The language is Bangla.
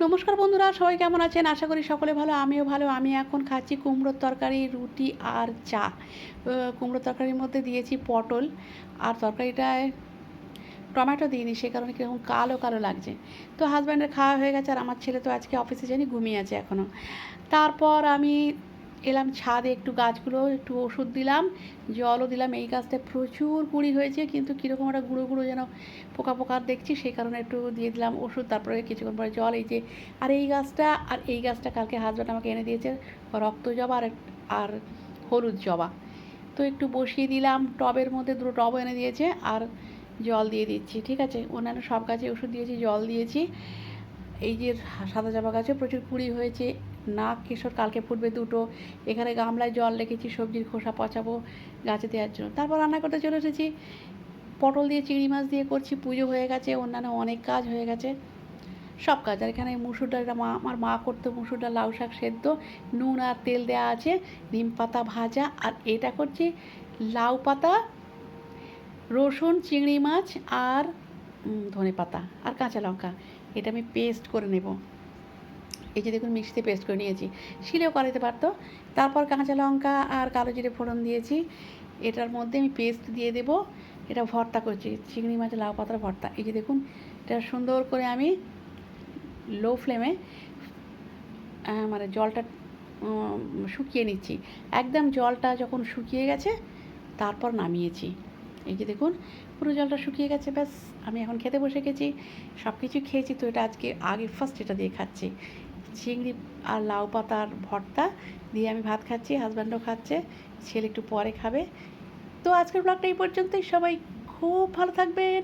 নমস্কার বন্ধুরা, সবাই কেমন আছেন? আশা করি সকলে ভালো, আমিও ভালো। আমি এখন খাচ্ছি কুমড়োর তরকারি, রুটি আর চা। কুমড়োর তরকারির মধ্যে দিয়েছি পটল, আর তরকারিটায় টমেটো দিইনি, সে কারণে কীরকম কালো কালো লাগছে। তো হাজব্যান্ডের খাওয়া হয়ে গেছে, আর আমার ছেলে তো আজকে অফিসে যায়নি, ঘুমিয়ে আছে এখনও। তারপর আমি এলাম ছাদে, একটু গাছগুলো একটু ওষুধ দিলাম, জলও দিলাম। এই গাছটায় প্রচুর কুঁড়ি হয়েছে, কিন্তু কীরকম একটা গুঁড়ো গুঁড়ো যেন পোকা পোকা দেখছি, সেই কারণে একটু দিয়ে দিলাম ওষুধ। তারপরে কিছুক্ষণ পরে জল, এই যে। আর এই গাছটা কালকে হাজব্যান্ড আমাকে এনে দিয়েছে, রক্ত জবা আর হলুদ জবা। তো একটু বসিয়ে দিলাম টবের মধ্যে, দুটো টবও এনে দিয়েছে, আর জল দিয়ে দিচ্ছি। ঠিক আছে, অন্যান্য সব গাছে ওষুধ দিয়েছি, জল দিয়েছি। এই যে সাদা জবা গাছে প্রচুর কুঁড়ি হয়েছে, নাক কেশর কালকে ফুটবে দুটো। এখানে গামলায় জল রেখেছি, সবজির খোসা পচাবো গাছে দেওয়ার জন্য। তারপর রান্না করতে চলে এসেছি, পটল দিয়ে চিংড়ি মাছ দিয়ে করছি। পুজো হয়ে গেছে, অন্যান্য অনেক কাজ হয়ে গেছে, সব কাজ। আর এখানে মুসুর ডালটা আমার মা করতো, মুসুর ডাল লাউ শাক সেদ্ধ, নুন আর তেল দেওয়া আছে, নিম পাতা ভাজা। আর এটা করছি লাউ পাতা, রসুন, চিংড়ি মাছ আর ধনে পাতা আর কাঁচা লঙ্কা, এটা আমি পেস্ট করে নেব। এই যে দেখুন, মিক্সিতে পেস্ট করে নিয়েছি, শিলেও করাতে পারতো। তারপর কাঁচা লঙ্কা আর কালো জিরে ফোড়ন দিয়েছি, এটার মধ্যে আমি পেস্ট দিয়ে দেব। এটা ভর্তা করছি, চিংড়ি মাছ লাউ পাতার ভর্তা। এই যে দেখুন, এটা সুন্দর করে আমি লো ফ্লেমে মানে জলটা শুকিয়ে নিচ্ছি। একদম জলটা যখন শুকিয়ে গেছে, তারপর নামিয়েছি। এই যে দেখুন, পুরো জলটা শুকিয়ে গেছে, ব্যাস আমি এখন খেতে বসে গেছি। সব কিছু খেয়েছি, তো এটা আজকে আগে ফার্স্ট এটা দিয়ে খাচ্ছি, চিংড়ি আর লাউ পাতার ভর্তা দিয়ে আমি ভাত খাচ্ছি, হাজব্যান্ডও খাচ্ছে, ছেলে একটু পরে খাবে। তো আজকের ব্লগটা এই পর্যন্তই। সবাই খুব ভালো থাকবেন।